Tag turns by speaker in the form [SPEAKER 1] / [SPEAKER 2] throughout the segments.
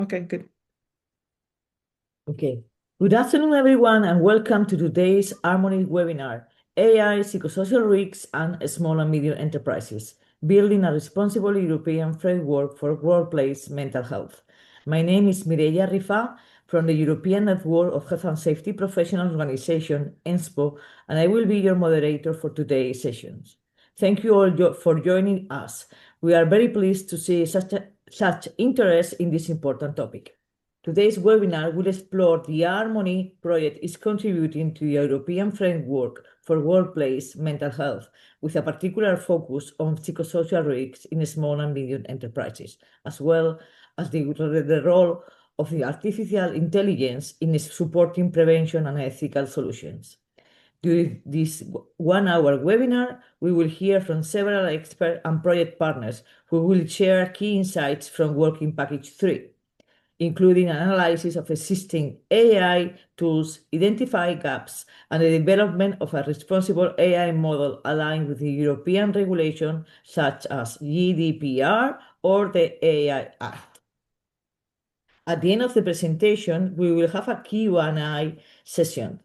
[SPEAKER 1] Okay, good.
[SPEAKER 2] Okay. Good afternoon, everyone, and welcome to today's H.A.R.M.O.N.Y webinar, AI, Psychosocial Risks and Small and Medium Enterprises, Building a Responsible European Framework for Workplace Mental Health. My name is Mireia Rifà from the European Network of Health and Safety Professional Organization, ENSPO, and I will be your moderator for today's sessions. Thank you all for joining us. We are very pleased to see such interest in this important topic. Today's webinar will explore the H.A.R.M.O.N.Y project is contributing to the European framework for workplace mental health, with a particular focus on psychosocial risks in small and medium enterprises, as well as the role of the artificial intelligence in supporting prevention and ethical solutions. During this 1 hour webinar, we will hear from several experts and project partners who will share key insights from Working Package 3, including an analysis of existing AI tools, identify gaps, and the development of a responsible AI model aligned with the European regulation such as GDPR or the AI Act. At the end of the presentation, we will have a Q&A session.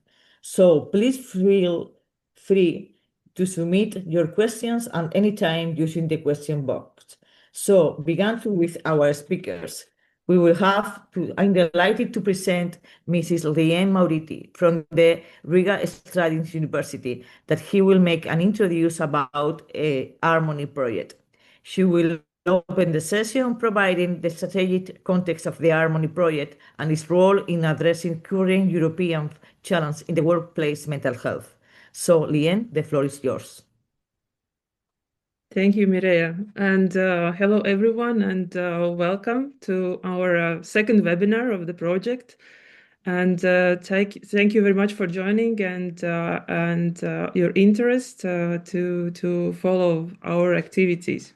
[SPEAKER 2] So please feel free to submit your questions at any time using the question box. So begin with our speakers. I'm delighted to present Mrs. Liene Mauri from the Riga Stradins University, that he will make an introduction about a H.A.R.M.O.N.Y project. She will open the session providing the strategic context of the H.A.R.M.O.N.Y project and its role in addressing current European challenges in the workplace mental health. So, Liene, the floor is yours.
[SPEAKER 1] Thank you, Mireia. And hello, everyone, and welcome to our second webinar of the project. And thank you very much for joining and your interest to follow our activities.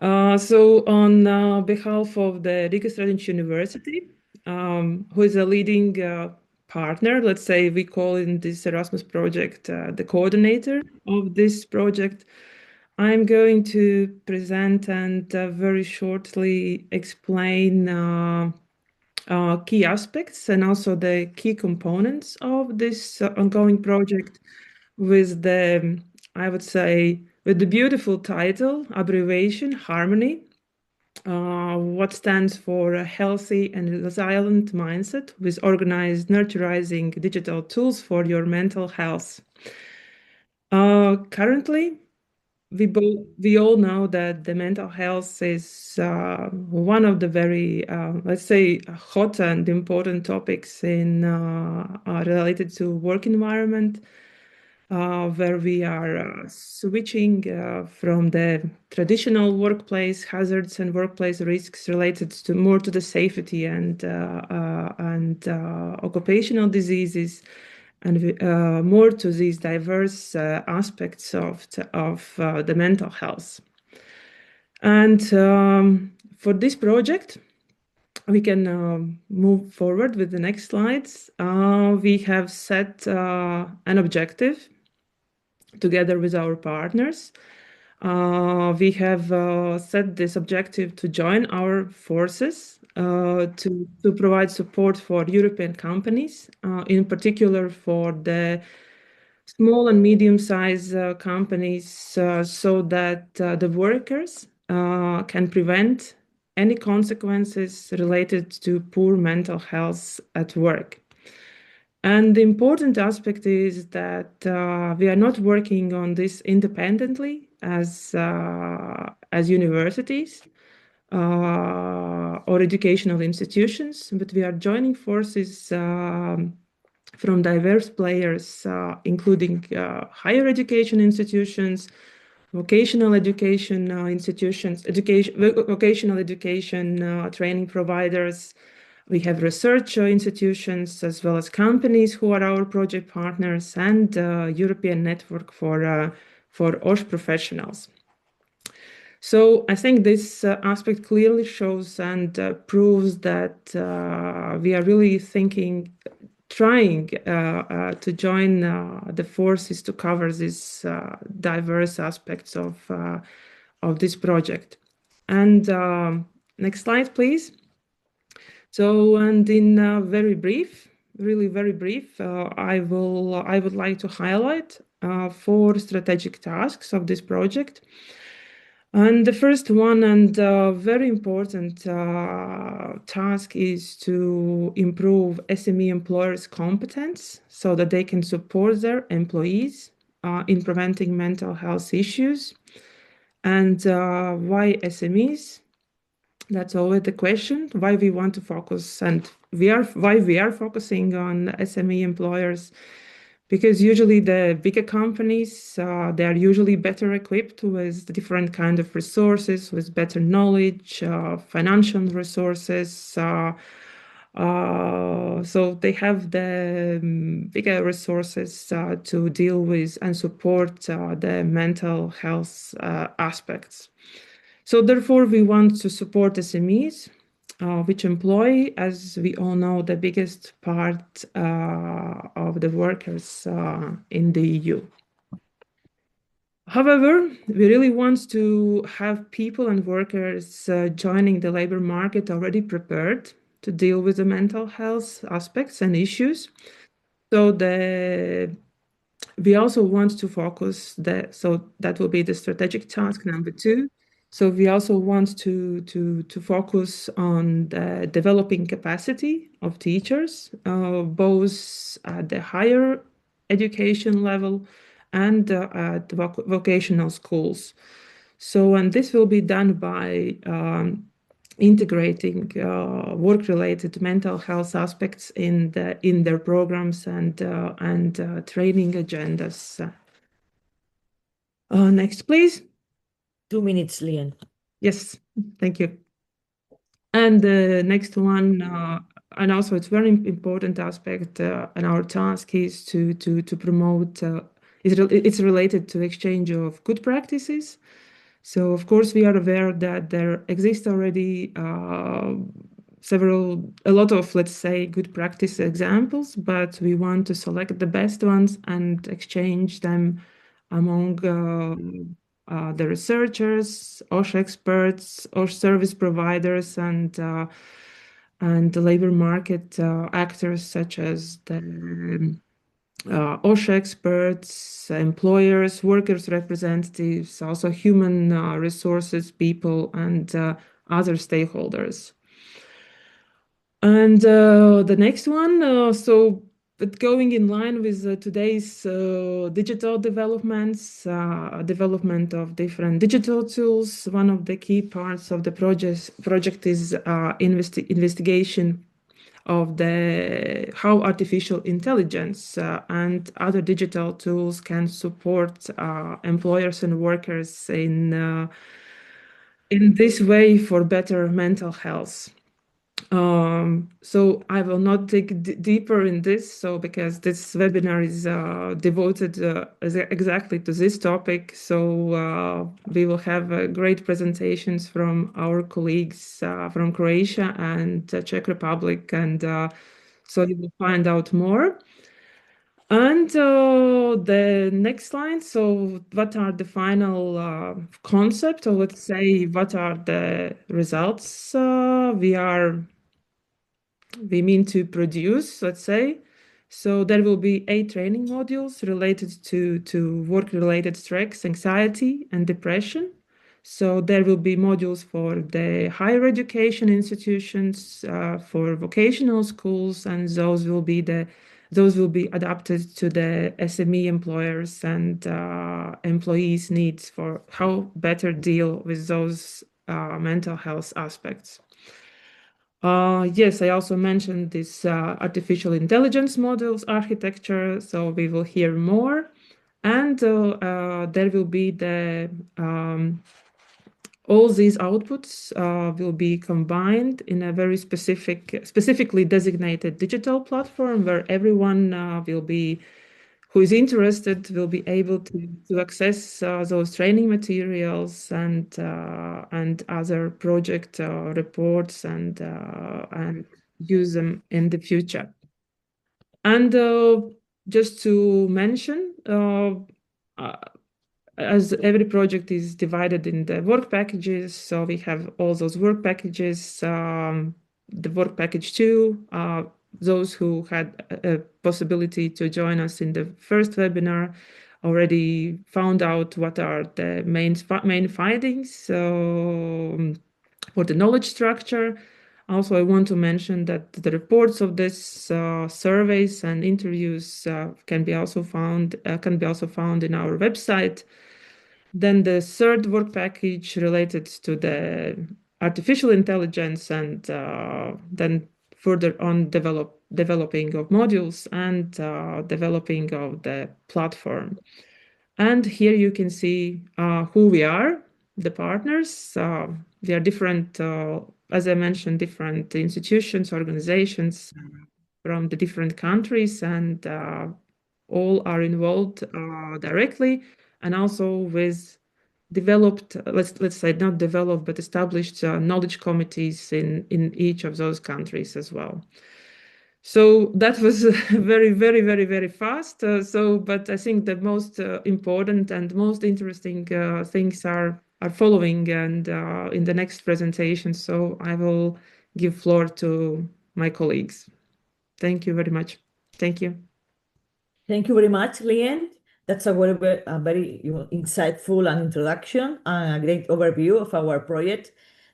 [SPEAKER 1] So on behalf of the Riga Stradins University, who is a leading partner, let's say we call in this Erasmus project the coordinator of this project, I'm going to present and very shortly explain key aspects and also the key components of this ongoing project with the, I would say, with the beautiful title, abbreviation, H.A.R.M.O.N.Y, what stands for a healthy and resilient mindset with organized, nurturing digital tools for your mental health. Currently, we all know that the mental health is one of the very, let's say, hot and important topics in related to work environment, where we are switching from the traditional workplace hazards and workplace risks related to more to the safety and occupational diseases, and more to these diverse aspects of the mental health. And for this project, we can move forward with the next slides. We have set an objective together with our partners. We have set this objective to join our forces to provide support for European companies, in particular for the small and medium-sized companies, so that the workers can prevent any consequences related to poor mental health at work. And the important aspect is that we are not working on this independently as universities or educational institutions, but we are joining forces from diverse players, including higher education institutions, vocational education institutions, vocational education training providers. We have research institutions as well as companies who are our project partners, and European network for OSH professionals. So I think this aspect clearly shows and proves that we are really trying to join the forces to cover these diverse aspects of this project. And next slide, please. So, and in very brief, really very brief, I would like to highlight four strategic tasks of this project. And the first one and very important task is to improve SME employers' competence so that they can support their employees in preventing mental health issues. And why SMEs? That's always the question, why we want to focus and why we are focusing on SME employers. Because usually the bigger companies, they are usually better equipped with different kind of resources, with better knowledge, financial resources. So they have the bigger resources to deal with and support the mental health aspects. So therefore, we want to support SMEs, which employ, as we all know, the biggest part of the workers in the EU. However, we really want to have people and workers joining the labor market already prepared to deal with the mental health aspects and issues. So we also want to focus so that will be the strategic task number 2. So we also want to focus on the developing capacity of teachers, both at the higher education level and at vocational schools. So, and this will be done by integrating work-related mental health aspects in their programs and training agendas. Next, please.
[SPEAKER 2] 2 minutes, Liene.
[SPEAKER 1] Yes, thank you. And the next one, and also it's very important aspect, and our task is to promote. It's related to exchange of good practices. So of course we are aware that there exist already a lot of, let's say, good practice examples, but we want to select the best ones and exchange them among the researchers, OSH experts, OSH service providers, and the labor market actors such as the OSH experts, employers, workers' representatives, also human resources people, and other stakeholders. And the next one, but going in line with today's digital developments, development of different digital tools, one of the key parts of the project is investigation of how artificial intelligence and other digital tools can support employers and workers in this way for better mental health. So I will not dig deeper in this, because this webinar is devoted exactly to this topic. So we will have great presentations from our colleagues from Croatia and Czech Republic, and so you will find out more. And the next line, so what are the final concept, or let's say, what are the results we mean to produce, let's say. So there will be 8 training modules related to work-related stress, anxiety, and depression. So there will be modules for the higher education institutions, for vocational schools, and those will be adapted to the SME employers and employees' needs for how better deal with those mental health aspects. Yes, I also mentioned this artificial intelligence models architecture, so we will hear more. And there will be all these outputs will be combined in a very specifically designated digital platform where everyone who is interested will be able to access those training materials and other project reports and use them in the future. And just to mention, as every project is divided in the work packages, so we have all those work packages the work package 2. Those who had a possibility to join us in the first webinar already found out what are the main findings. So for the knowledge structure, also I want to mention that the reports of this surveys and interviews can be also found in our website. Then the third work package related to the artificial intelligence, and then further on developing of modules and developing of the platform. And here you can see who we are, the partners. They are different, as I mentioned, different institutions, organizations from the different countries, and all are involved directly, and also with developed, let's say not developed, but established knowledge committees in each of those countries as well. So that was very, very, very, very fast. But I think the most important and most interesting things are following, and in the next presentation. So I will give floor to my colleagues. Thank you very much. Thank you.
[SPEAKER 2] Thank you very much, Liene. That's a very insightful and introduction and a great overview of our project.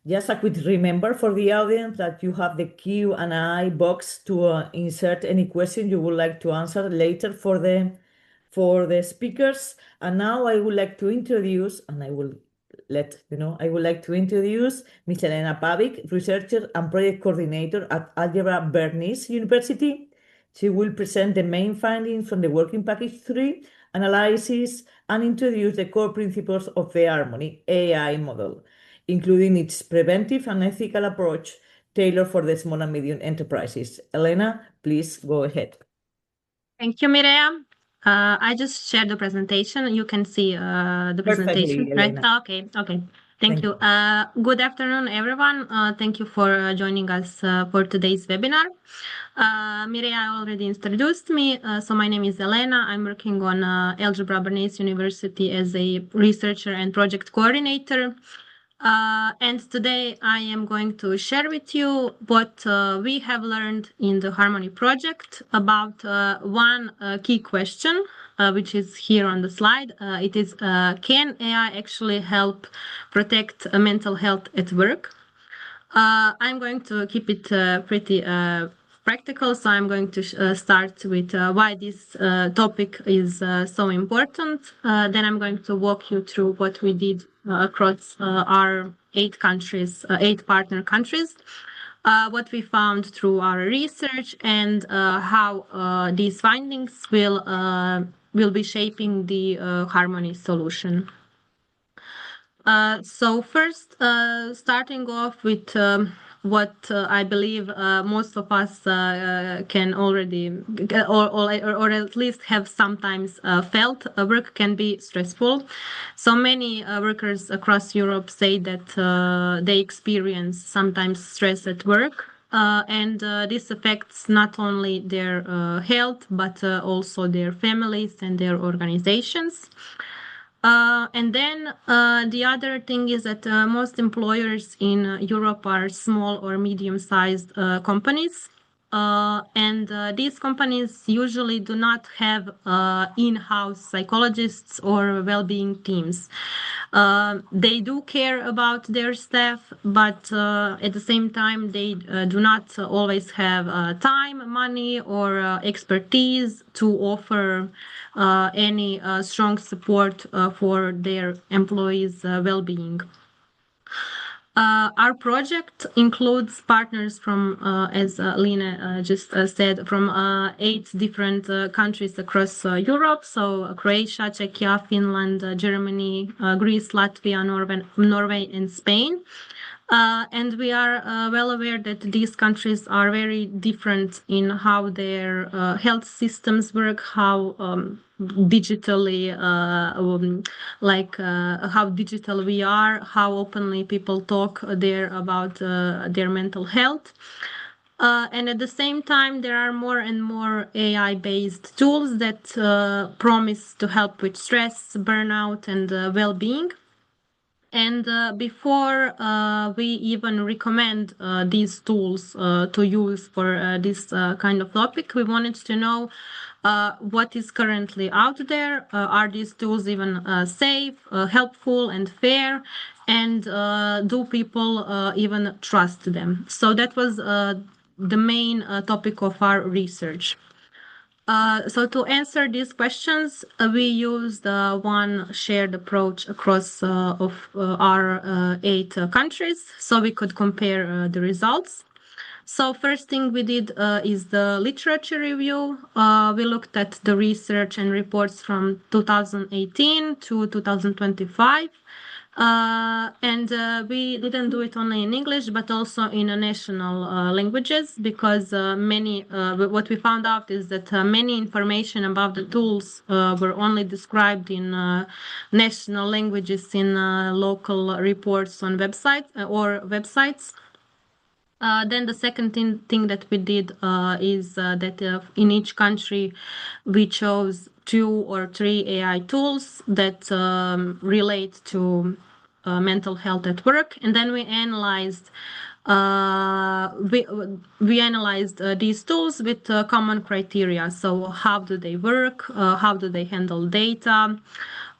[SPEAKER 2] Just a quick remember for the audience that you have the Q&A box to insert any question you would like to answer later for the speakers. And now I would like to introduce, and I would like to introduce Ms. Elena Pavic, researcher and project coordinator at Algebra Bernice University. She will present the main findings from the Working Package 3 analysis and introduce the core principles of the Harmony AI model, including its preventive and ethical approach tailored for the small and medium enterprises. Elena, please go ahead.
[SPEAKER 3] Thank you, Mireia. I just shared the presentation. You can see the presentation,
[SPEAKER 2] Perfectly,
[SPEAKER 3] right?
[SPEAKER 2] Elena.
[SPEAKER 3] Okay. Thank you. Good afternoon, everyone. Thank you for joining us for today's webinar. Mireia already introduced me. So my name is Elena. I'm working on Algebra Bernice University as a researcher and project coordinator. And today I am going to share with you what we have learned in the H.A.R.M.O.N.Y project about one key question, which is here on the slide. It is, can AI actually help protect mental health at work? I'm going to keep it pretty practical, so I'm going to start with why this topic is so important. Then I'm going to walk you through what we did across our 8 partner countries, what we found through our research, and how these findings will be shaping the H.A.R.M.O.N.Y solution. So first, starting off with what I believe most of us can already, or at least have sometimes felt, work can be stressful. So many workers across Europe say that they experience sometimes stress at work. And this affects not only their health, but also their families and their organizations. And then the other thing is that most employers in Europe are small or medium-sized companies. And these companies usually do not have in-house psychologists or well-being teams. They do care about their staff, but at the same time, they do not always have time, money, or expertise to offer any strong support for their employees' well-being. Our project includes partners from, as Liene just said, from 8 different countries across Europe. So Croatia, Czechia, Finland, Germany, Greece, Latvia, Norway, and Spain. And we are well aware that these countries are very different in how their health systems work, how digitally, how digital we are, how openly people talk there about their mental health. And at the same time, there are more and more AI-based tools that promise to help with stress, burnout, and well-being. And before we even recommend these tools to use for this kind of topic, we wanted to know what is currently out there. Are these tools even safe, helpful, and fair? And do people even trust them? So that was the main topic of our research. So to answer these questions, we used one shared approach across of our 8 countries, so we could compare the results. So first thing we did is the literature review. We looked at the research and reports from 2018 to 2025. And we didn't do it only in English, but also in national languages, because what we found out is that many information about the tools were only described in national languages in local reports on websites or websites. Then the second thing that we did is that in each country we chose 2 or 3 AI tools that relate to mental health at work, and then we analyzed these tools with common criteria. So how do they work? How do they handle data?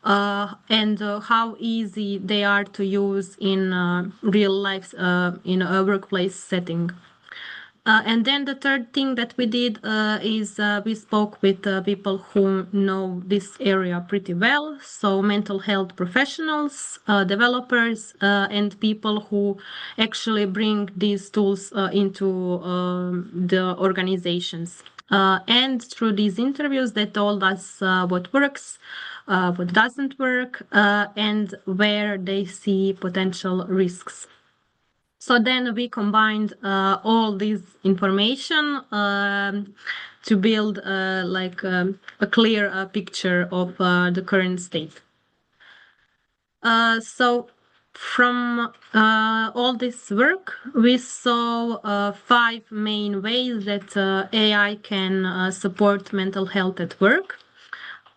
[SPEAKER 3] And how easy they are to use in real life, in a workplace setting. And then the third thing that we did is we spoke with people who know this area pretty well. So mental health professionals, developers, and people who actually bring these tools into the organizations. And through these interviews, they told us what works, what doesn't work, and where they see potential risks. So then we combined all this information to build a clear picture of the current state. So from all this work, we saw 5 main ways that AI can support mental health at work.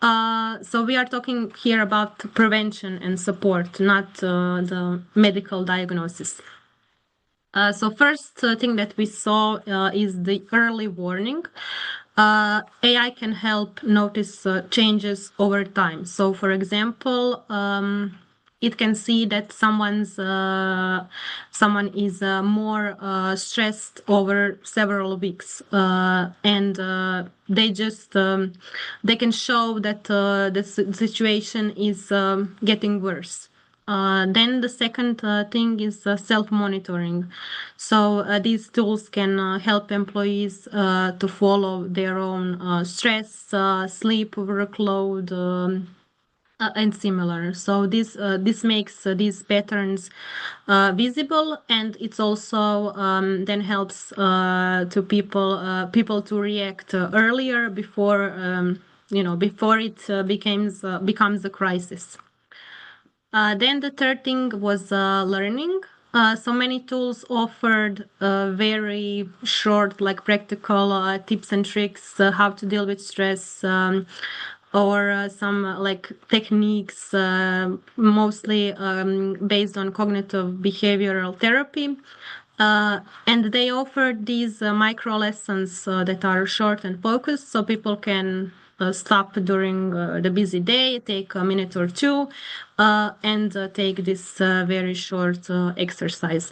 [SPEAKER 3] So we are talking here about prevention and support, not the medical diagnosis. So first thing that we saw is the early warning. AI can help notice changes over time. So for example, it can see that someone is more stressed over several weeks, and they can show that the situation is getting worse. Then the second thing is self-monitoring. So these tools can help employees to follow their own stress, sleep, workload, and similar. So this makes these patterns visible, and it's also then helps to people to react earlier before before it becomes a crisis. Then the third thing was learning. So many tools offered very short, like practical tips and tricks how to deal with stress, or some like techniques, mostly based on cognitive behavioral therapy. And they offered these micro lessons that are short and focused, so people can stop during the busy day, take a minute or two, and take this very short exercise.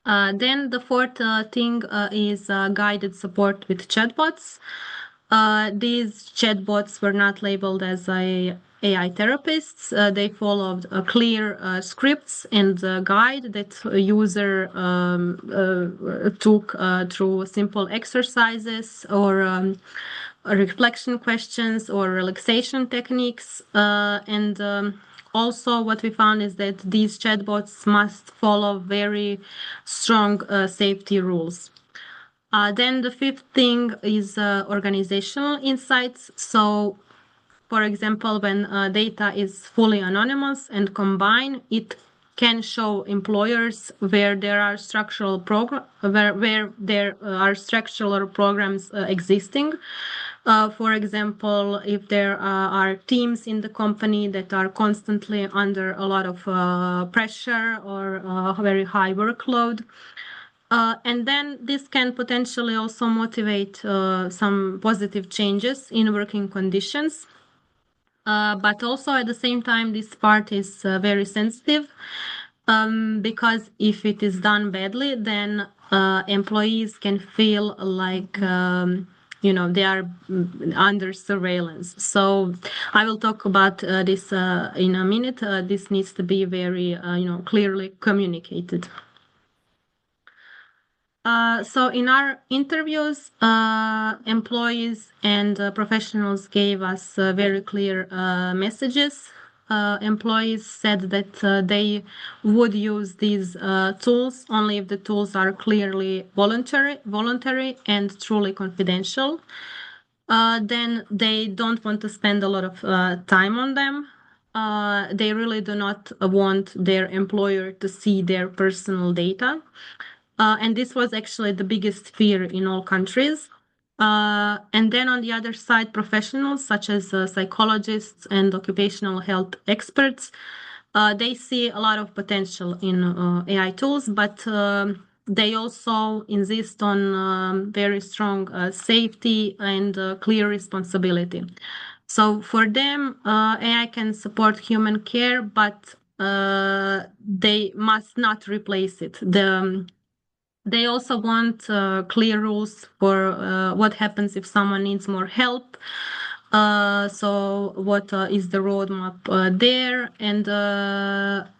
[SPEAKER 3] Then the fourth thing is guided support with chatbots. These chatbots were not labeled as AI therapists. They followed clear scripts and a guide that a user took through simple exercises or reflection questions or relaxation techniques. And also what we found is that these chatbots must follow very strong safety rules. Then the fifth thing is organizational insights. So, for example, when data is fully anonymous and combined, it can show employers where there are structural programs existing. For example, if there are teams in the company that are constantly under a lot of pressure or very high workload. And then this can potentially also motivate some positive changes in working conditions. But also at the same time, this part is very sensitive because if it is done badly, then employees can feel like they are under surveillance. So I will talk about this in a minute. This needs to be very clearly communicated. So in our interviews, employees and professionals gave us very clear messages. Employees said that they would use these tools only if the tools are clearly voluntary and truly confidential. Then they don't want to spend a lot of time on them. They really do not want their employer to see their personal data. And this was actually the biggest fear in all countries. And then on the other side, professionals such as psychologists and occupational health experts, they see a lot of potential in AI tools, but they also insist on very strong safety and clear responsibility. So for them, AI can support human care, but they must not replace it. They also want clear rules for what happens if someone needs more help. So what is the roadmap there, and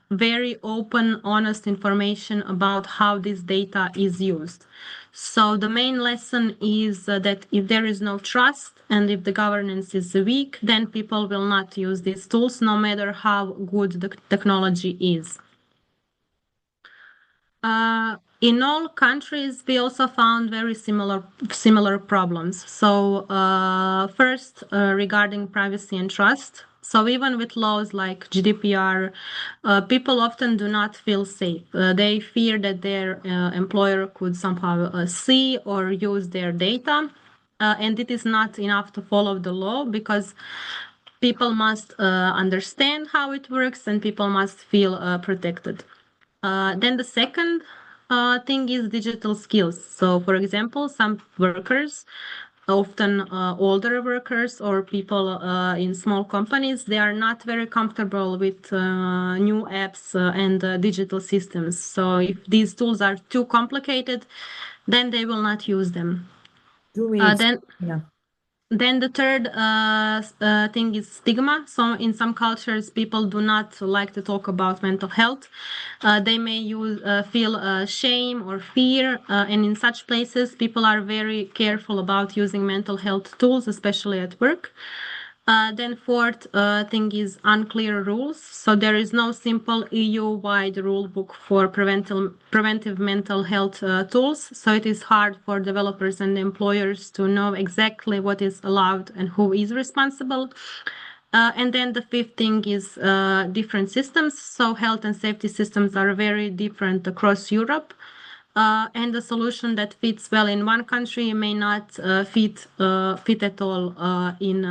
[SPEAKER 3] very open, honest information about how this data is used. So the main lesson is that if there is no trust and if the governance is weak, then people will not use these tools, no matter how good the technology is. In all countries, we also found very similar problems. So first, regarding privacy and trust. So even with laws like GDPR, people often do not feel safe. They fear that their employer could somehow see or use their data. And it is not enough to follow the law because people must understand how it works and people must feel protected. Then the second thing is digital skills. So, for example, some workers, often older workers or people in small companies, they are not very comfortable with new apps and digital systems. So, if these tools are too complicated, then they will not use them.
[SPEAKER 2] 2 minutes.
[SPEAKER 3] Then
[SPEAKER 2] Yeah.
[SPEAKER 3] Then the third thing is stigma. So in some cultures, people do not like to talk about mental health. They may feel shame or fear. And in such places, people are very careful about using mental health tools, especially at work. Then fourth thing is unclear rules. So there is no simple EU-wide rule book for preventive mental health tools. So it is hard for developers and employers to know exactly what is allowed and who is responsible. And then the fifth thing is different systems. So health and safety systems are very different across Europe. And the solution that fits well in one country may not fit at all in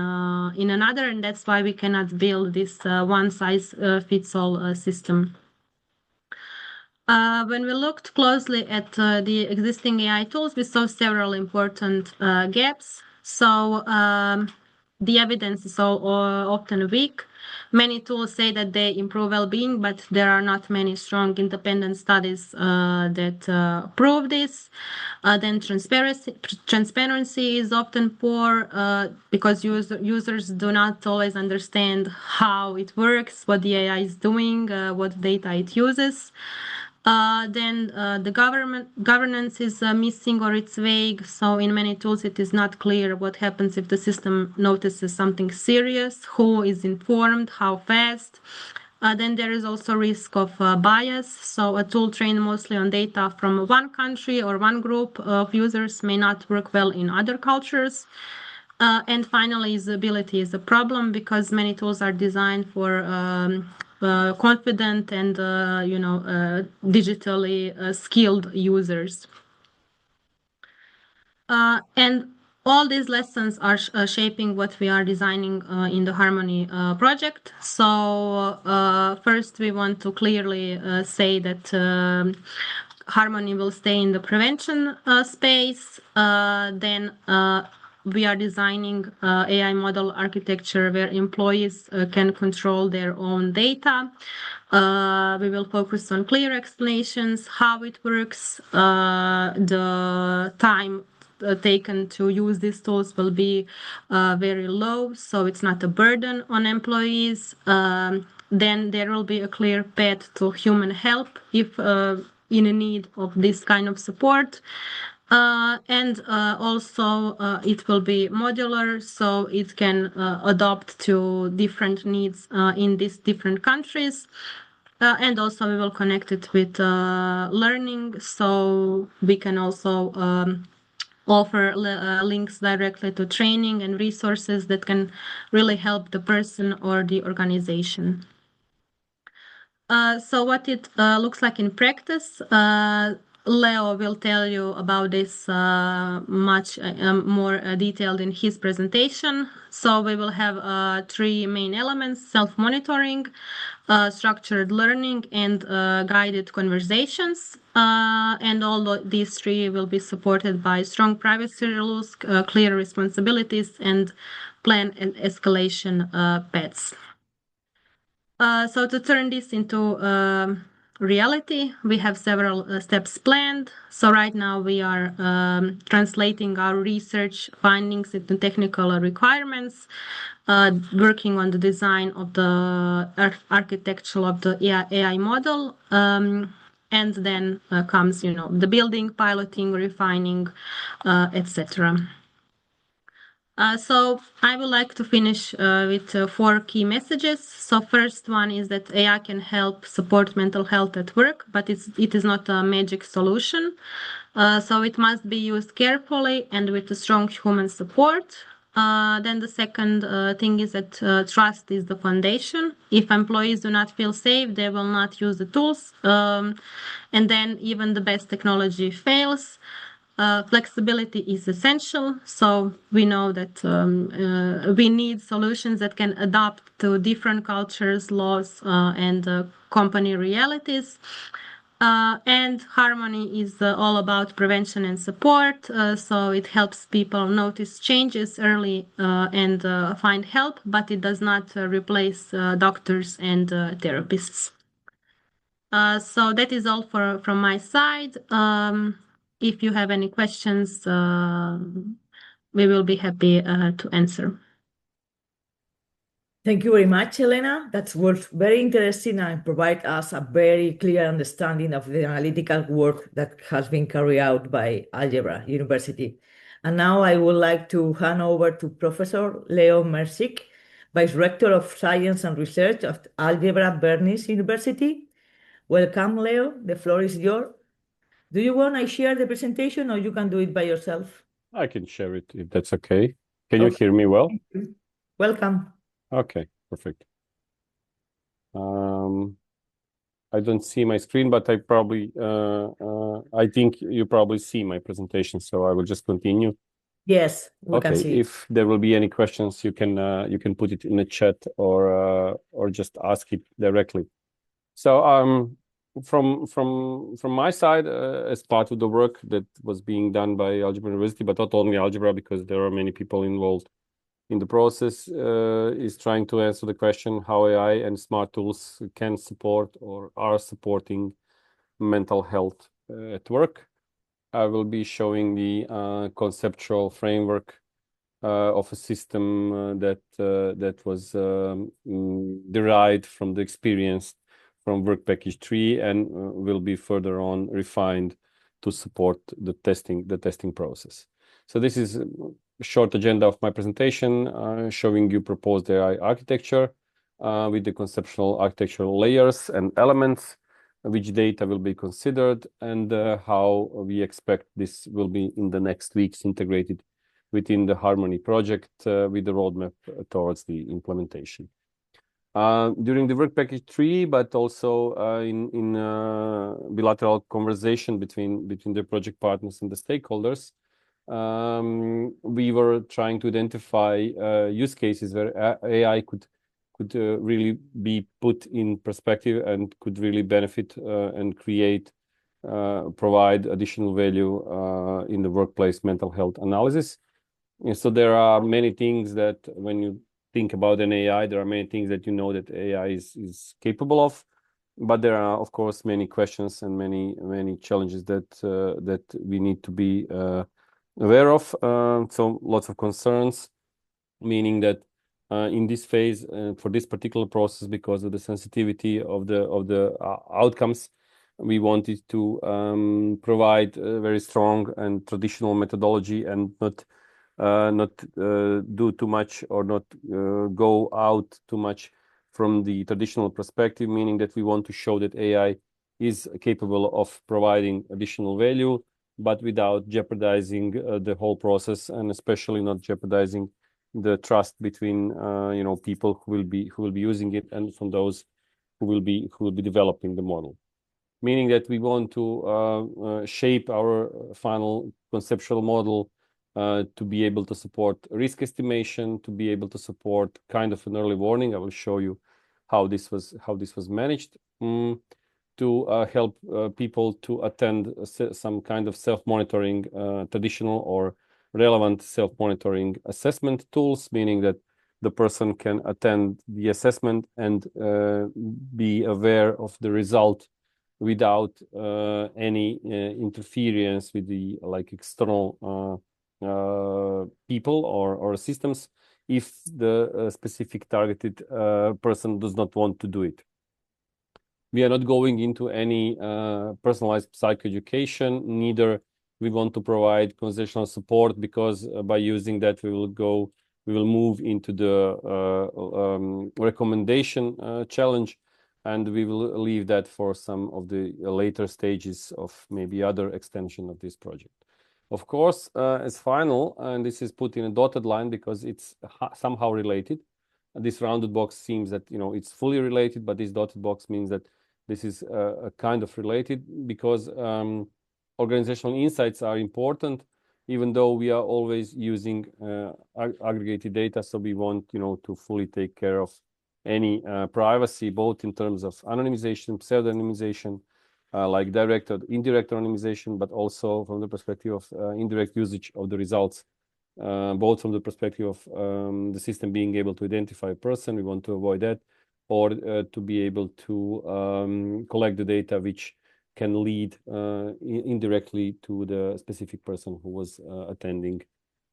[SPEAKER 3] another, and that's why we cannot build this one size fits all system. When we looked closely at the existing AI tools, we saw several important gaps. So the evidence is often weak. Many tools say that they improve well-being, but there are not many strong independent studies that prove this. Then transparency is often poor because users do not always understand how it works, what the AI is doing, what data it uses. Then the governance is missing or it's vague. So in many tools, it is not clear what happens if the system notices something serious, who is informed, how fast. Then there is also risk of bias. So a tool trained mostly on data from one country or one group of users may not work well in other cultures. And finally, usability is a problem because many tools are designed for confident and digitally skilled users. And all these lessons are shaping what we are designing in the H.A.R.M.O.N.Y project. So first, we want to clearly say that H.A.R.M.O.N.Y will stay in the prevention space. Then we are designing AI model architecture where employees can control their own data. We will focus on clear explanations, how it works, the time taken to use these tools will be very low, so it's not a burden on employees. Then there will be a clear path to human help if in need of this kind of support. And also it will be modular, so it can adapt to different needs in these different countries. And also we will connect it with learning, so we can also offer links directly to training and resources that can really help the person or the organization. So what it looks like in practice, Leo will tell you about this much more detailed in his presentation. So we will have three main elements: self-monitoring, structured learning, and guided conversations. And all these three will be supported by strong privacy rules, clear responsibilities, and plan and escalation paths. So to turn this into reality, we have several steps planned. So right now we are translating our research findings into technical requirements, working on the design of the architecture of the AI model. And then comes, the building, piloting, refining, etc. So I would like to finish with four key messages. So first one is that AI can help support mental health at work, but it is not a magic solution. So it must be used carefully and with a strong human support. Then the second thing is that trust is the foundation. If employees do not feel safe, they will not use the tools. And then even the best technology fails. Flexibility is essential, so we know that we need solutions that can adapt to different cultures, laws, and company realities. And H.A.R.M.O.N.Y is all about prevention and support, so it helps people notice changes early and find help, but it does not replace doctors and therapists. So that is all from my side. If you have any questions, we will be happy to answer.
[SPEAKER 2] Thank you very much, Elena. That was very interesting and provide us a very clear understanding of the analytical work that has been carried out by Algebra University. And now I would like to hand over to Professor Leo Mersic, Vice Rector of Science and Research at Algebra Bernis University. Welcome, Leo. The floor is yours. Do you want to share the presentation or you can do it by yourself?
[SPEAKER 4] I can share it if that's okay. Can you hear me well?
[SPEAKER 2] Welcome.
[SPEAKER 4] Okay, perfect. I don't see my screen, but I probably, I think you probably see my presentation, so I will just continue.
[SPEAKER 2] Yes, we can see.
[SPEAKER 4] If there will be any questions, you can put it in the chat or just ask it directly. So from my side, as part of the work that was being done by Algebra University, but not only Algebra, because there are many people involved in the process, is trying to answer the question how AI and smart tools can support or are supporting mental health at work. I will be showing the conceptual framework of a system that was derived from the experience from Work Package 3 and will be further on refined to support the testing process. So this is a short agenda of my presentation, showing you proposed AI architecture with the conceptual architectural layers and elements, which data will be considered, and how we expect this will be in the next weeks integrated within the H.A.R.M.O.N.Y project with the roadmap towards the implementation. During the Work Package 3, but also in bilateral conversation between the project partners and the stakeholders, we were trying to identify use cases where AI could really be put in perspective and could really benefit and provide additional value in the workplace mental health analysis. And so there are many things that when you think about an AI, there are many things that you know that AI is capable of, but there are of course many questions and many challenges that we need to be aware of. So lots of concerns, meaning that in this phase, for this particular process, because of the sensitivity of the outcomes, we wanted to provide a very strong and traditional methodology and not do too much or not go out too much from the traditional perspective, meaning that we want to show that AI is capable of providing additional value, but without jeopardizing the whole process, and especially not jeopardizing the trust between people who will be using it and from those who will be developing the model. Meaning that we want to shape our final conceptual model to be able to support risk estimation, to be able to support kind of an early warning. I will show you how this was managed. To help people to attend some kind of self-monitoring, traditional or relevant self-monitoring assessment tools, meaning that the person can attend the assessment and be aware of the result without any interference with the external people or systems, if the specific targeted person does not want to do it. We are not going into any personalized psychoeducation, neither we want to provide conversational support, because by using that we will move into the recommendation challenge, and we will leave that for some of the later stages of maybe other extension of this project. Of course, as final, and this is put in a dotted line because it's somehow related. This rounded box seems that it's fully related, but this dotted box means that this is a kind of related, because organizational insights are important, even though we are always using aggregated data. So we want to fully take care of any privacy, both in terms of anonymization, pseudonymization, like direct or indirect anonymization, but also from the perspective of indirect usage of the results, both from the perspective of the system being able to identify a person. We want to avoid that, or to be able to collect the data which can lead indirectly to the specific person who was attending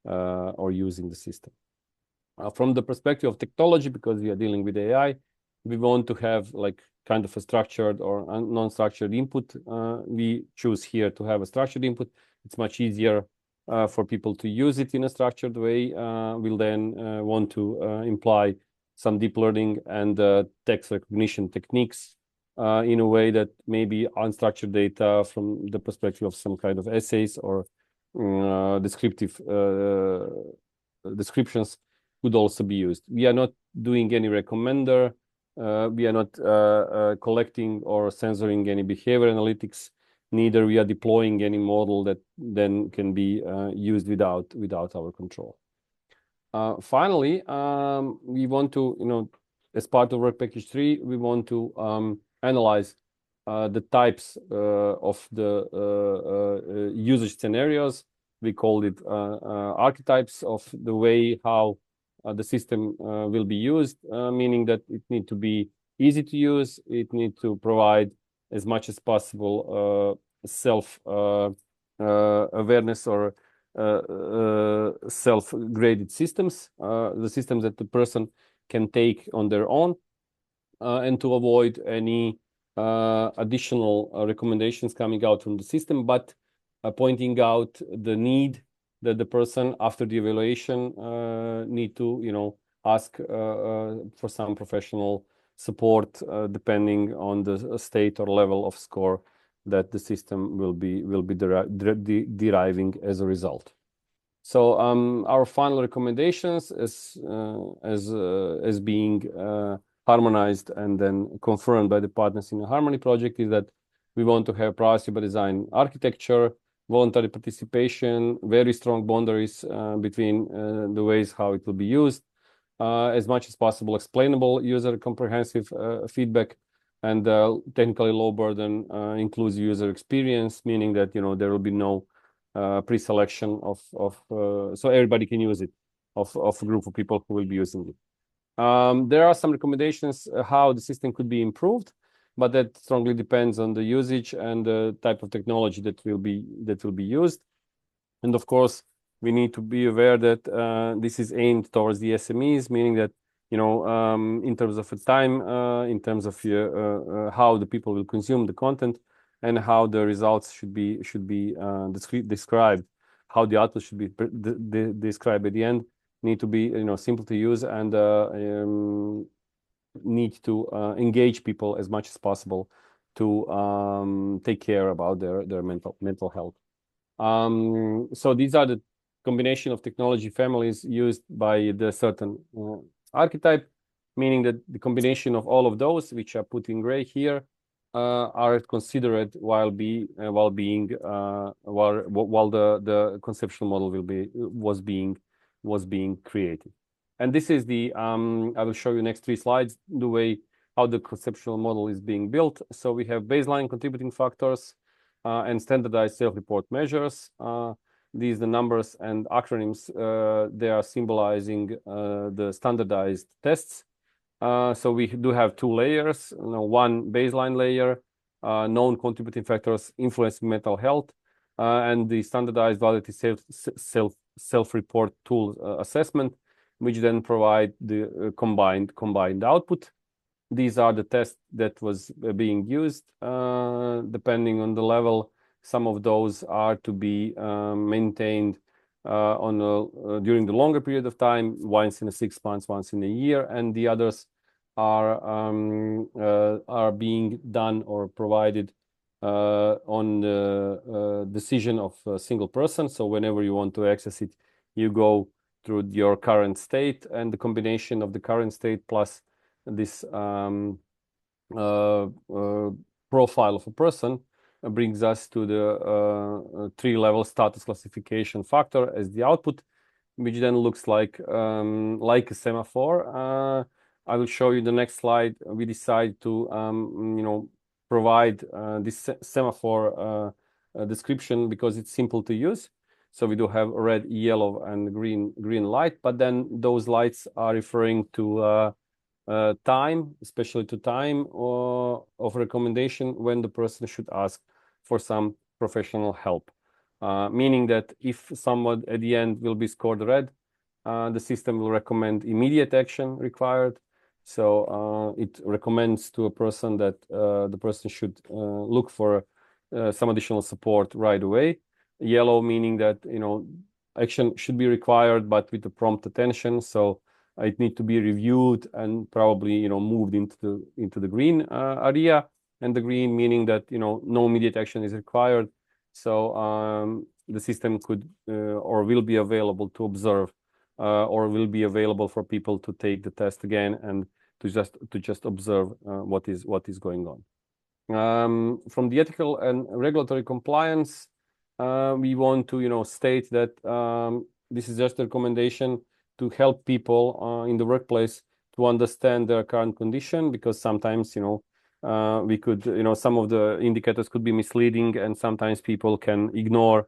[SPEAKER 4] or using the system. From the perspective of technology, because we are dealing with AI, we want to have kind of a structured or non-structured input. We choose here to have a structured input. It's much easier for people to use it in a structured way. We'll then want to imply some deep learning and text recognition techniques in a way that maybe unstructured data from the perspective of some kind of essays or descriptive descriptions could also be used. We are not doing any recommender. We are not collecting or censoring any behavior analytics. Neither we are deploying any model that then can be used without our control. Finally, we want to, as part of work package 3, we want to analyze the types of the usage scenarios. We called it archetypes of the way how the system will be used, meaning that it needs to be easy to use. It needs to provide as much as possible self awareness or self-graded systems, the systems that the person can take on their own, and to avoid any additional recommendations coming out from the system, but pointing out the need that the person after the evaluation need to ask for some professional support depending on the state or level of score that the system will be deriving as a result. So our final recommendations as being harmonized and then confirmed by the partners in the H.A.R.M.O.N.Y project is that we want to have privacy by design architecture. voluntary participation, very strong boundaries between the ways how it will be used, as much as possible explainable, user comprehensive feedback, and technically low burden, inclusive user experience, meaning that there will be no pre-selection of so everybody can use it, of a group of people who will be using it. There are some recommendations how the system could be improved, but that strongly depends on the usage and the type of technology that will be used. And of course, we need to be aware that this is aimed towards the SMEs, meaning that in terms of time, in terms of how the people will consume the content, and how the results should be described, how the output should be described at the end, need to be simple to use, and need to engage people as much as possible to take care about their mental health. So these are the combination of technology families used by the certain archetype, meaning that the combination of all of those, which are put in gray here, are considered while the conceptual model was being created. And this is the I will show you next 3 slides the way how the conceptual model is being built. So we have baseline contributing factors and standardized self-report measures. These the numbers and acronyms. They are symbolizing the standardized tests. So we do have 2 layers. One baseline layer, known contributing factors influencing mental health, and the standardized validity self-report tool assessment, which then provide the combined output. These are the tests that was being used. Depending on the level, some of those are to be maintained during the longer period of time, once in 6 months, once in a year, and the others are being done or provided on the decision of a single person. So whenever you want to access it, you go through your current state, and the combination of the current state plus this profile of a person brings us to the 3-level status classification factor as the output, which then looks like a semaphore. I will show you the next slide. We decide to provide this semaphore description because it's simple to use. So we do have red, yellow, and green light, but then those lights are referring to time, especially to time of recommendation when the person should ask for some professional help. Meaning that if someone at the end will be scored red, the system will recommend immediate action required. So it recommends to a person that the person should look for some additional support right away. Yellow meaning that action should be required, but with the prompt attention. So it needs to be reviewed and probably moved into the green area. And the green meaning that no immediate action is required. So the system could or will be available to observe, or will be available for people to take the test again and to just observe what is going on. From the ethical and regulatory compliance, we want to state that this is just a recommendation to help people in the workplace to understand their current condition, because sometimes we could some of the indicators could be misleading, and sometimes people can ignore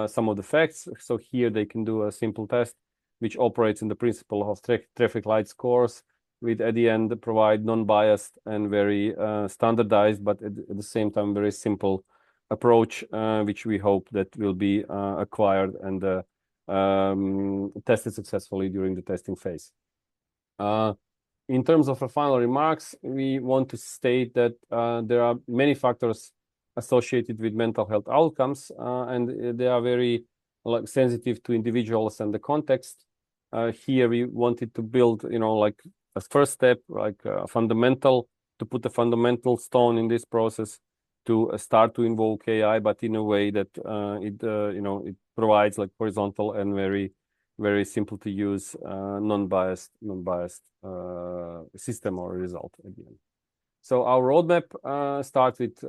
[SPEAKER 4] some of the facts. So here they can do a simple test which operates in the principle of traffic light scores, with at the end provide non-biased and very standardized, but at the same time very simple approach, which we hope that will be acquired and tested successfully during the testing phase. In terms of our final remarks, we want to state that there are many factors associated with mental health outcomes, and they are very sensitive to individuals and the context. Here we wanted to build, like a first step, like a fundamental, to put a fundamental stone in this process to start to invoke AI, but in a way that it provides like horizontal and very, very simple to use, non-biased system or result again. So our roadmap starts with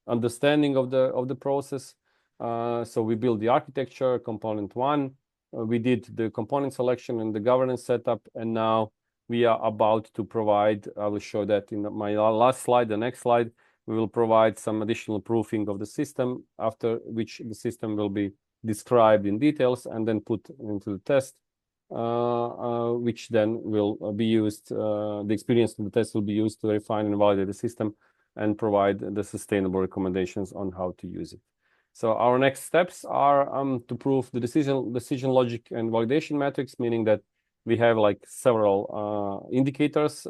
[SPEAKER 4] understanding of the process, So we built the architecture, component one. We did the component selection and the governance setup, and now we are about to provide, I will show that in my last slide, the next slide, we will provide some additional proofing of the system, after which the system will be described in details and then put into the test, which then will be used, the experience in the test will be used to refine and validate the system and provide the sustainable recommendations on how to use it. So our next steps are to prove the decision logic and validation metrics, meaning that we have like several indicators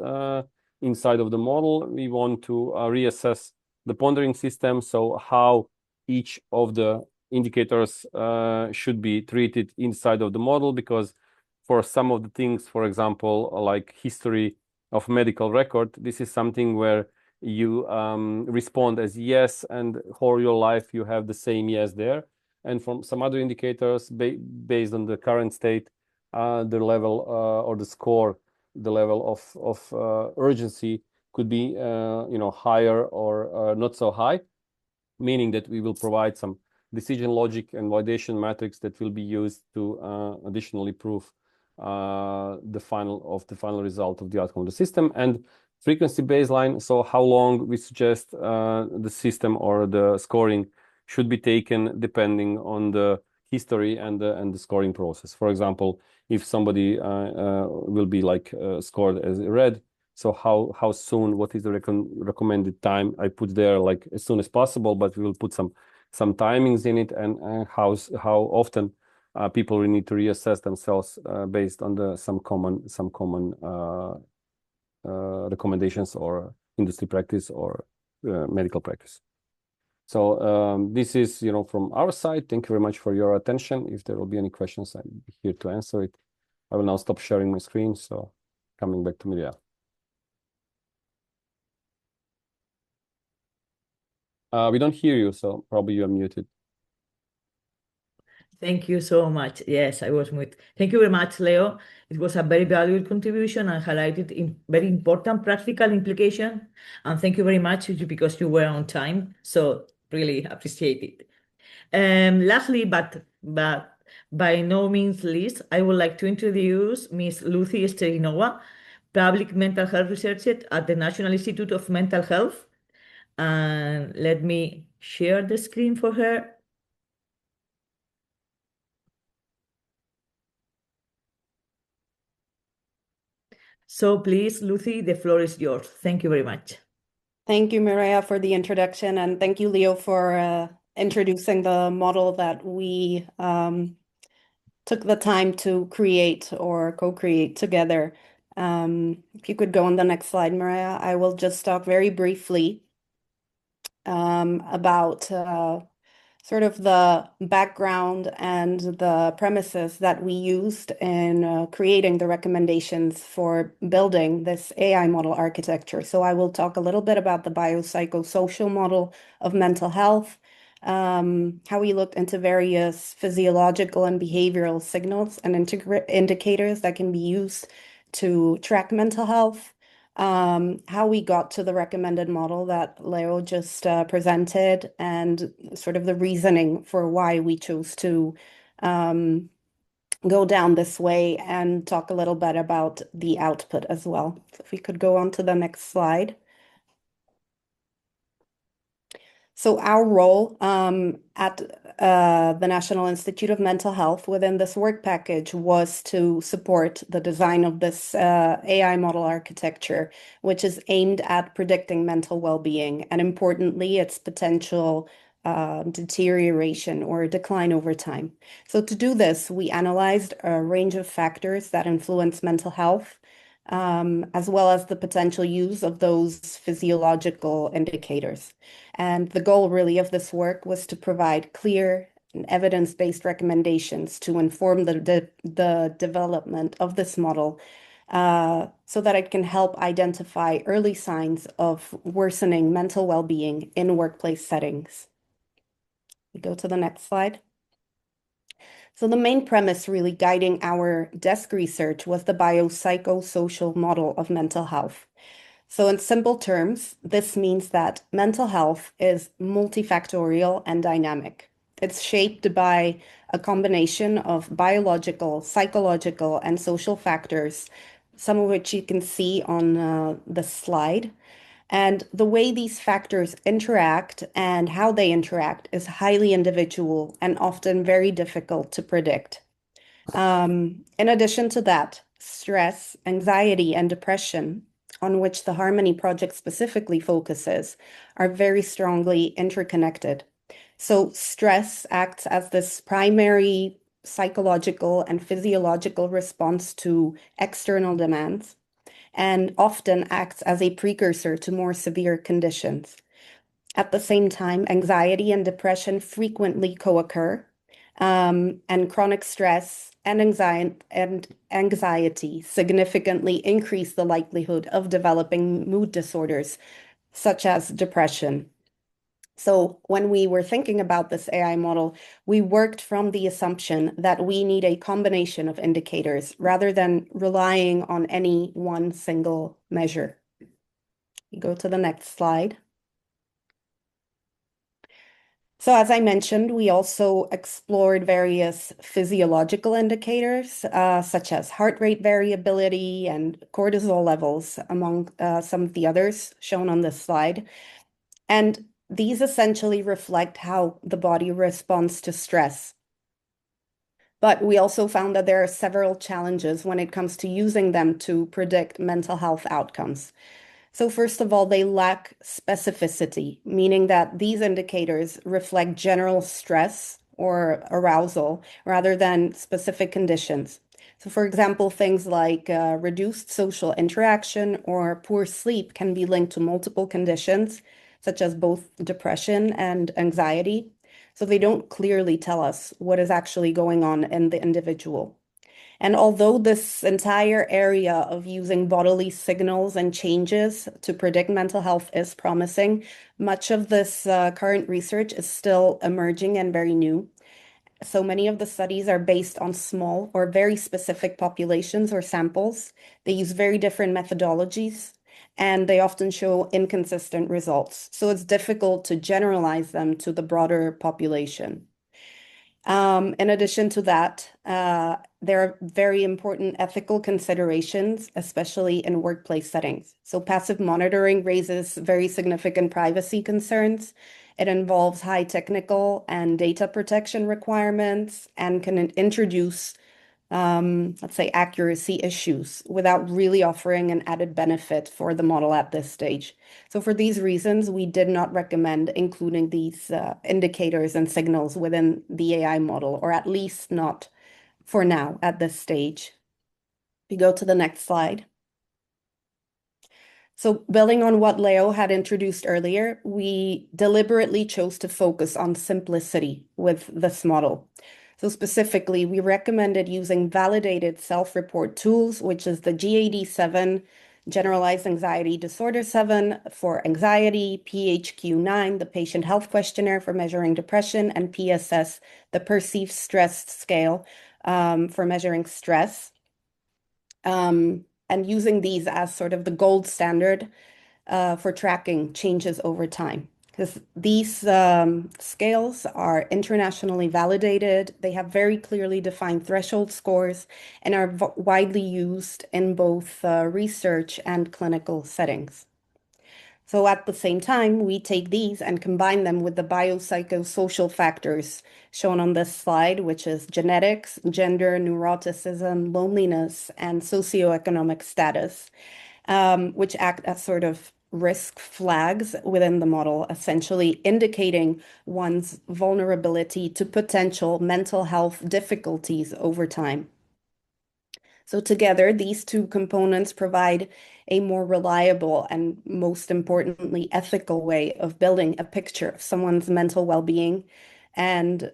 [SPEAKER 4] inside of the model. We want to reassess the pondering system, so how each of the indicators should be treated inside of the model, because for some of the things, for example, like history of medical record, this is something where you respond as yes, and for your life you have the same yes there. And from some other indicators, based on the current state, the level or the score, the level of urgency could be higher or not so high, meaning that we will provide some decision logic and validation metrics that will be used to additionally prove the final result of the outcome of the system. And frequency baseline, so how long we suggest the system or the scoring should be taken depending on the history and the scoring process. For example, if somebody will be like scored as red, so how soon, what is the recommended time? I put there like as soon as possible, but we will put some timings in it, and how often people will need to reassess themselves based on some common recommendations or industry practice or medical practice. So this is, from our side. Thank you very much for your attention. If there will be any questions, I'm here to answer it. I will now stop sharing my screen. So coming back to media. We don't hear you, so probably you are muted.
[SPEAKER 2] Thank you so much. Yes, I was muted. Thank you very much, Leo. It was a very valuable contribution and highlighted very important practical implication. And thank you very much because you were on time. So really appreciate it. Lastly, but by no means least, I would like to introduce Ms. Lucy Stradins, public mental health researcher at the National Institute of Mental Health. And let me share the screen for her. So please, Lucy, the floor is yours. Thank you very much.
[SPEAKER 5] Thank you, Mireia, for the introduction, and thank you, Leo, for introducing the model that we took the time to create or co-create together. If you could go on the next slide, Mireia, I will just talk very briefly about sort of the background and the premises that we used in creating the recommendations for building this AI model architecture. So I will talk a little bit about the biopsychosocial model of mental health, how we looked into various physiological and behavioral signals and indicators that can be used to track mental health, how we got to the recommended model that Leo just presented, and sort of the reasoning for why we chose to go down this way, and talk a little bit about the output as well. So if we could go on to the next slide. So our role at the National Institute of Mental Health within this work package was to support the design of this AI model architecture, which is aimed at predicting mental well-being, and importantly, its potential deterioration or decline over time. So to do this, we analyzed a range of factors that influence mental health, as well as the potential use of those physiological indicators. And the goal really of this work was to provide clear and evidence-based recommendations to inform the development of this model, so that it can help identify early signs of worsening mental well-being in workplace settings. We go to the next slide. So the main premise really guiding our desk research was the biopsychosocial model of mental health. So in simple terms, this means that mental health is multifactorial and dynamic. It's shaped by a combination of biological, psychological, and social factors, some of which you can see on the slide. And the way these factors interact and how they interact is highly individual and often very difficult to predict. In addition to that, stress, anxiety, and depression, on which the H.A.R.M.O.N.Y project specifically focuses, are very strongly interconnected. So stress acts as this primary psychological and physiological response to external demands and often acts as a precursor to more severe conditions. At the same time, anxiety and depression frequently co-occur, and chronic stress and anxiety significantly increase the likelihood of developing mood disorders, such as depression. So when we were thinking about this AI model, we worked from the assumption that we need a combination of indicators rather than relying on any one single measure. You go to the next slide. So as I mentioned, we also explored various physiological indicators, such as heart rate variability and cortisol levels, among some of the others shown on this slide. And these essentially reflect how the body responds to stress. But we also found that there are several challenges when it comes to using them to predict mental health outcomes. So first of all, they lack specificity, meaning that these indicators reflect general stress or arousal rather than specific conditions. So for example, things like reduced social interaction or poor sleep can be linked to multiple conditions, such as both depression and anxiety. So they don't clearly tell us what is actually going on in the individual. And although this entire area of using bodily signals and changes to predict mental health is promising, much of this current research is still emerging and very new. So many of the studies are based on small or very specific populations or samples. They use very different methodologies, and they often show inconsistent results. So it's difficult to generalize them to the broader population. In addition to that, there are very important ethical considerations, especially in workplace settings. So passive monitoring raises very significant privacy concerns. It involves high technical and data protection requirements and can introduce, let's say, accuracy issues without really offering an added benefit for the model at this stage. So for these reasons, we did not recommend including these indicators and signals within the AI model, or at least not for now at this stage. We go to the next slide. So building on what Leo had introduced earlier, we deliberately chose to focus on simplicity with this model. So specifically, we recommended using validated self-report tools, which is the GAD-7, Generalized Anxiety Disorder 7 for anxiety, PHQ-9, the Patient Health Questionnaire for measuring depression, and PSS, the Perceived Stress Scale for measuring stress. And using these as sort of the gold standard for tracking changes over time. Because these scales are internationally validated, they have very clearly defined threshold scores, and are widely used in both research and clinical settings. So at the same time, we take these and combine them with the biopsychosocial factors shown on this slide, which is genetics, gender, neuroticism, loneliness, and socioeconomic status, which act as sort of risk flags within the model, essentially indicating one's vulnerability to potential mental health difficulties over time. So together, these two components provide a more reliable and, most importantly, ethical way of building a picture of someone's mental well-being, and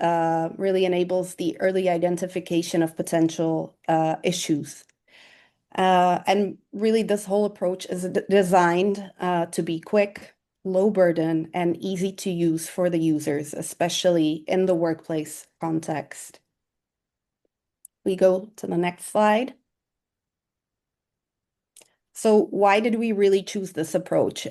[SPEAKER 5] really enables the early identification of potential issues. And really, this whole approach is designed to be quick, low burden, and easy to use for the users, especially in the workplace context. We go to the next slide. So why did we really choose this approach?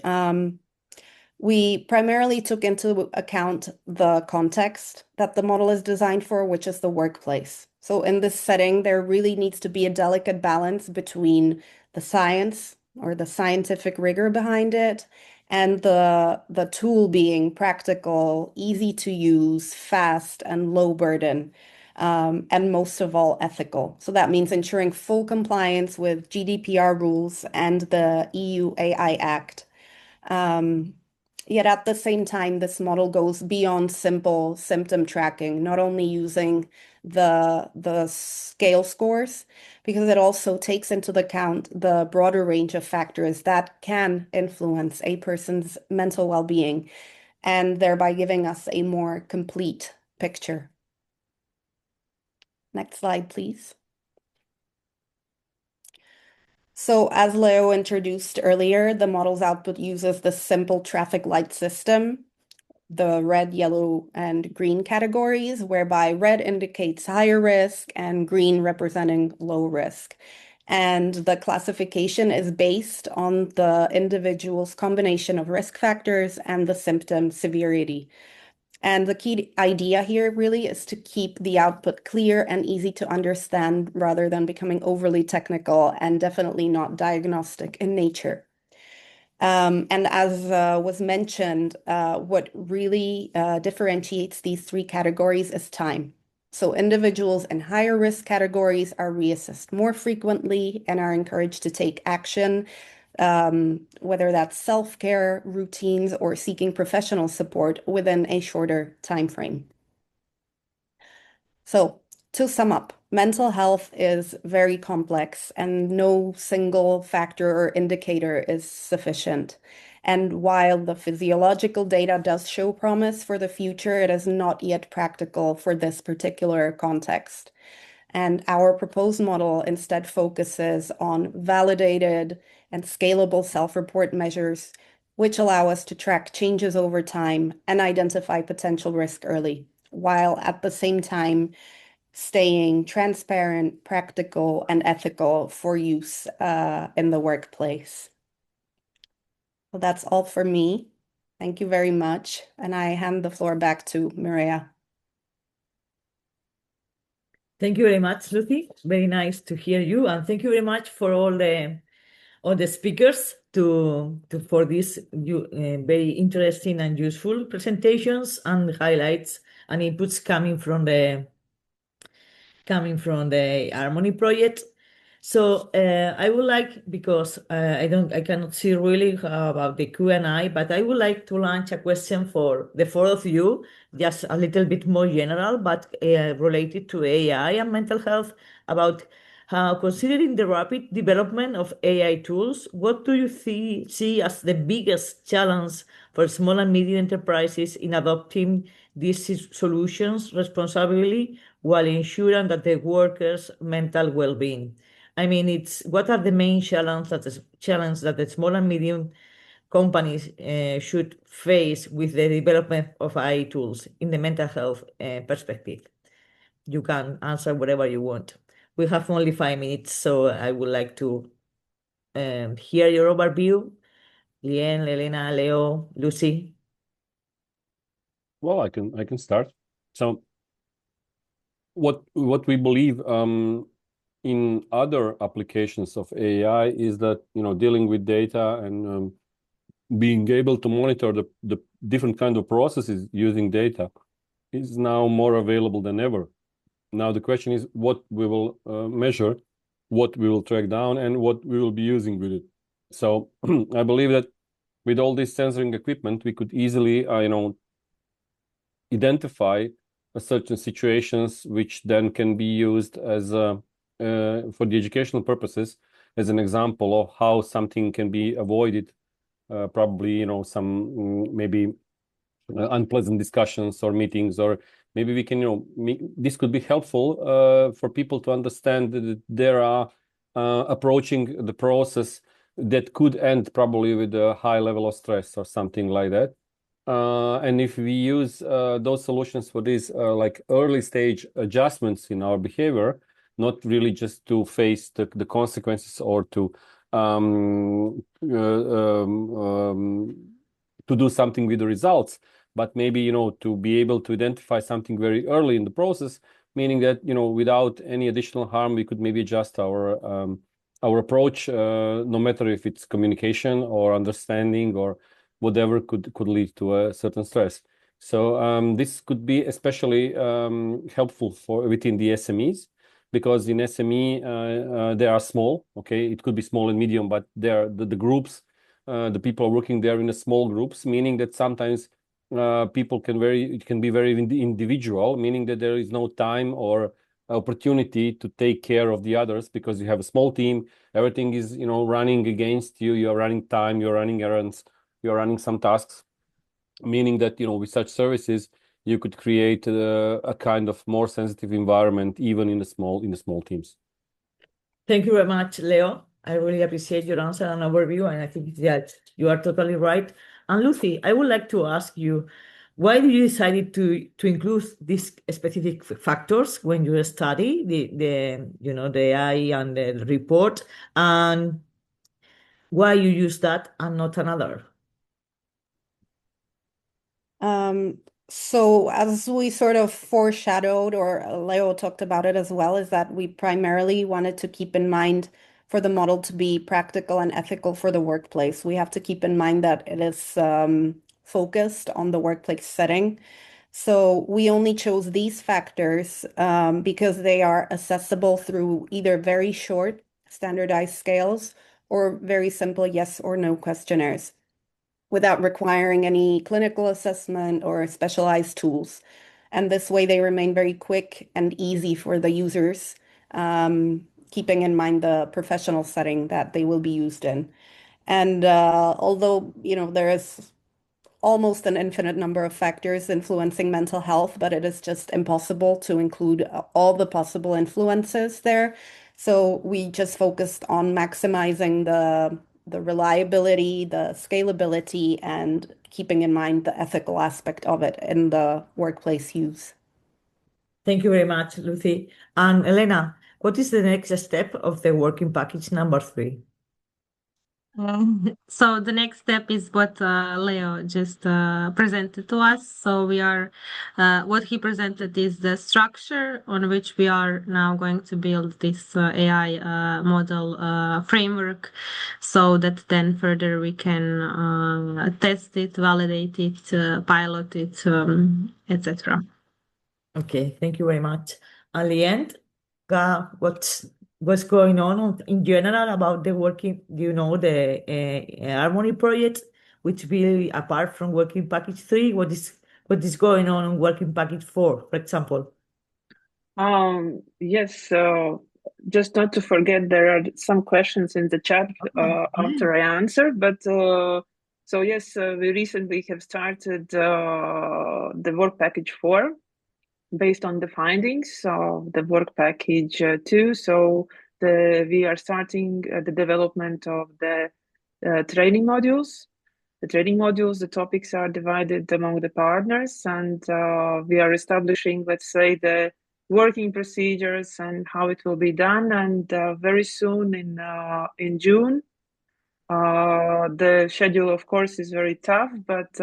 [SPEAKER 5] We primarily took into account the context that the model is designed for, which is the workplace. So in this setting, there really needs to be a delicate balance between the science or the scientific rigor behind it and the tool being practical, easy to use, fast, and low burden, and most of all, ethical. So that means ensuring full compliance with GDPR rules and the EU AI Act. Yet at the same time, this model goes beyond simple symptom tracking, not only using the scale scores, because it also takes into account the broader range of factors that can influence a person's mental well-being, and thereby giving us a more complete picture. Next slide, please. So as Leo introduced earlier, the model's output uses the simple traffic light system, the red, yellow, and green categories, whereby red indicates higher risk and green representing low risk. And the classification is based on the individual's combination of risk factors and the symptom severity. And the key idea here really is to keep the output clear and easy to understand rather than becoming overly technical and definitely not diagnostic in nature. And as was mentioned, what really differentiates these three categories is time. So individuals in higher risk categories are reassessed more frequently and are encouraged to take action, whether that's self-care routines or seeking professional support within a shorter time frame. So to sum up, mental health is very complex and no single factor or indicator is sufficient. And while the physiological data does show promise for the future, it is not yet practical for this particular context. And our proposed model instead focuses on validated and scalable self-report measures, which allow us to track changes over time and identify potential risk early, while at the same time staying transparent, practical, and ethical for use in the workplace. Well, that's all for me. Thank you very much. And I hand the floor back to Maria.
[SPEAKER 2] Thank you very much, Lucy. Very nice to hear you, and thank you very much for all the speakers for this very interesting and useful presentations and highlights and inputs coming from the H.A.R.M.O.N.Y project. So I would like, because I cannot see really about the Q&A, but I would like to launch a question for the four of you, just a little bit more general, but related to AI and mental health, about how, considering the rapid development of AI tools, what do you see as the biggest challenge for small and medium enterprises in adopting these solutions responsibly while ensuring that the workers' mental well-being? I mean, what are the main challenges that the small and medium companies should face with the development of AI tools in the mental health perspective? You can answer whatever you want. We have only 5 minutes, so I would like to hear your overview. Liene, Elena, Leo, Lucy.
[SPEAKER 4] Well, I can start. So what we believe in other applications of AI is that, dealing with data and being able to monitor the different kind of processes using data is now more available than ever. Now the question is what we will measure, what we will track down, and what we will be using with it. So I believe that with all this sensoring equipment, we could easily, identify certain situations which then can be used as for the educational purposes as an example of how something can be avoided, probably, some maybe unpleasant discussions or meetings, or maybe we can, this could be helpful for people to understand that there are approaching the process that could end probably with a high level of stress or something like that. And if we use those solutions for these like early stage adjustments in our behavior, not really just to face the consequences or to to do something with the results, but maybe, to be able to identify something very early in the process, meaning that, without any additional harm, we could maybe adjust our approach, no matter if it's communication or understanding or whatever could lead to a certain stress. So this could be especially helpful for within the SMEs, because in SME they are small. Okay, it could be small and medium, but they're the groups, the people are working there in a small groups, meaning that sometimes people can be very individual, meaning that there is no time or opportunity to take care of the others, because you have a small team, everything is running against you, you're running time, you're running errands, you're running some tasks, meaning that with such services you could create a kind of more sensitive environment even in the small teams.
[SPEAKER 2] Thank you very much, Leo. I really appreciate your answer and overview, and I think that you are totally right. And Lucy, I would like to ask you, why did you decide to include these specific factors when you study the AI and the report, and why you use that and not another?
[SPEAKER 5] So as we sort of foreshadowed, or Leo talked about it as well, is that we primarily wanted to keep in mind for the model to be practical and ethical for the workplace. We have to keep in mind that it is focused on the workplace setting. So we only chose these factors because they are accessible through either very short standardized scales or very simple yes or no questionnaires, without requiring any clinical assessment or specialized tools. And this way they remain very quick and easy for the users, keeping in mind the professional setting that they will be used in. And although, there is almost an infinite number of factors influencing mental health, but it is just impossible to include all the possible influences there. So we just focused on maximizing the reliability, the scalability, and keeping in mind the ethical aspect of it in the workplace use.
[SPEAKER 2] Thank you very much, Lucy. And Elena, what is the next step of the working package number 3?
[SPEAKER 3] So the next step is what Leo just presented to us. So what he presented is the structure on which we are now going to build this AI model framework, so that then further we can test it, validate it, pilot it, etc.
[SPEAKER 2] Okay, thank you very much. At the end, what's going on in general about the working, the H.A.R.M.O.N.Y project, which will, apart from working package 3, what is going on working package 4, for example?
[SPEAKER 1] Yes, just not to forget, there are some questions in the chat after I answer, but so yes, we recently have started the work package 4 based on the findings of the work package 2. So we are starting the development of the training modules. The training modules, the topics are divided among the partners, and we are establishing, let's say, the working procedures and how it will be done. And very soon in June, the schedule, of course, is very tough, but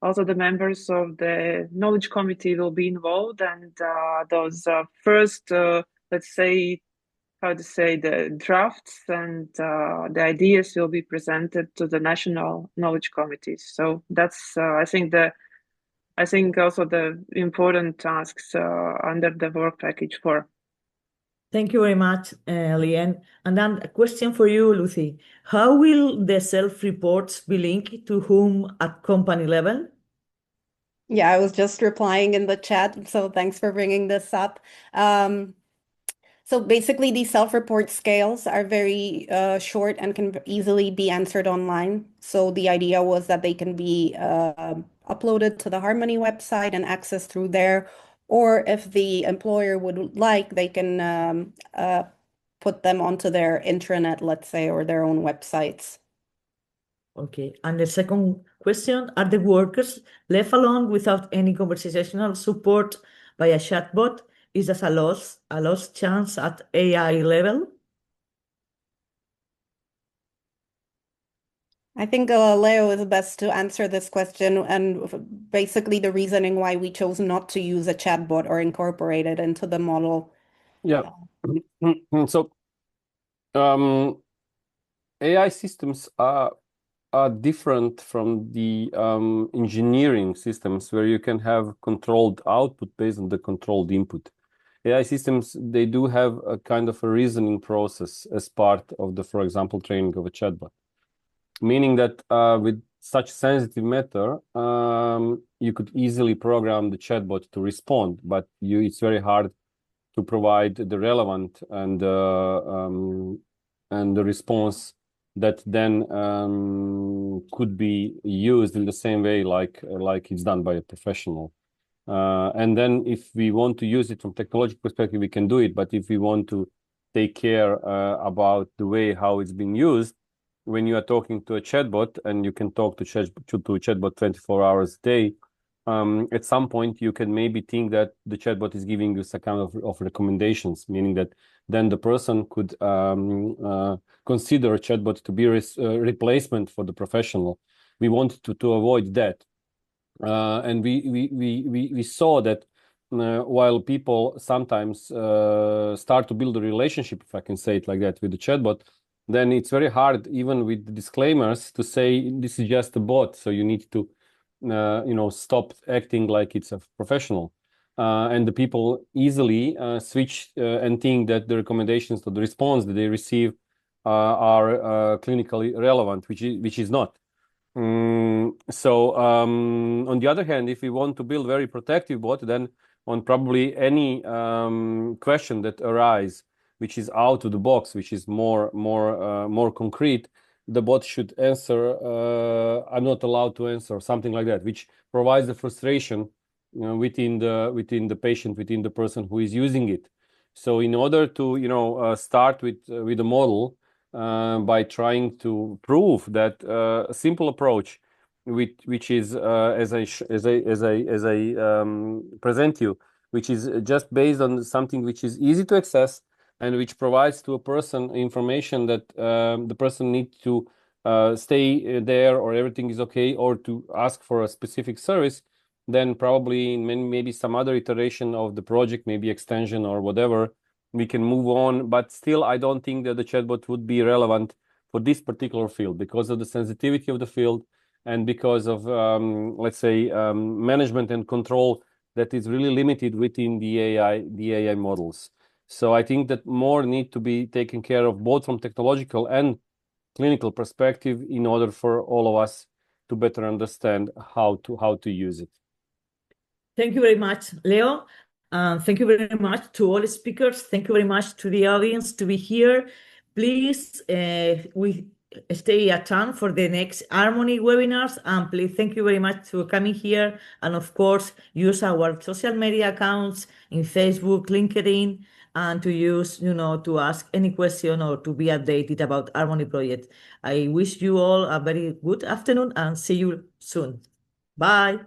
[SPEAKER 1] also the members of the knowledge committee will be involved, and those first, let's say, the drafts and the ideas will be presented to the national knowledge committees. So that's, I think also the important tasks under the work package 4.
[SPEAKER 2] Thank you very much, Liene. And then a question for you, Lucy. How will the self-reports be linked to whom at company level?
[SPEAKER 5] Yeah, I was just replying in the chat, so thanks for bringing this up. So basically, these self-report scales are very short and can easily be answered online. So the idea was that they can be uploaded to the H.A.R.M.O.N.Y website and accessed through there. Or if the employer would like, they can put them onto their intranet, let's say, or their own websites.
[SPEAKER 2] Okay. And the second question, are the workers left alone without any conversational support by a chatbot? Is that a lost chance at AI level?
[SPEAKER 5] I think Leo is best to answer this question and basically the reasoning why we chose not to use a chatbot or incorporate it into the model.
[SPEAKER 4] Yeah. So AI systems are different from the engineering systems where you can have controlled output based on the controlled input. AI systems, they do have a kind of a reasoning process as part of the, for example, training of a chatbot. Meaning that with such sensitive matter, you could easily program the chatbot to respond, but it's very hard to provide the relevant and the response that then could be used in the same way like it's done by a professional. And then if we want to use it from technological perspective, we can do it. But if we want to take care about the way how it's being used, when you are talking to a chatbot and you can talk to a chatbot 24 hours a day, at some point you can maybe think that the chatbot is giving you some kind of recommendations, meaning that then the person could consider a chatbot to be a replacement for the professional. We want to avoid that. And we saw that while people sometimes start to build a relationship, if I can say it like that, with the chatbot, then it's very hard, even with the disclaimers, to say this is just a bot, so you need to stop acting like it's a professional. And the people easily switch and think that the recommendations or the response that they receive are clinically relevant, which is not. So on the other hand, if we want to build very protective bot, then on probably any question that arise, which is out of the box, which is more concrete, the bot should answer, I'm not allowed to answer, something like that, which provides the frustration within the patient, within the person who is using it. So in order to start with a model by trying to prove that a simple approach, which is as I present you, which is just based on something which is easy to access and which provides to a person information that the person needs to stay there or everything is okay, or to ask for a specific service, then probably in maybe some other iteration of the project, maybe extension or whatever, we can move on. But still, I don't think that the chatbot would be relevant for this particular field because of the sensitivity of the field and because of, let's say, management and control that is really limited within the AI models. So I think that more need to be taken care of both from technological and clinical perspective in order for all of us to better understand how to use it.
[SPEAKER 2] Thank you very much, Leo. Thank you very much to all speakers. Thank you very much to the audience to be here. Please, we stay tuned for the next H.A.R.M.O.N.Y webinars. And please, thank you very much for coming here. And of course, use our social media accounts in Facebook, LinkedIn, and to use, to ask any question or to be updated about H.A.R.M.O.N.Y project. I wish you all a very good afternoon and see you soon. Bye.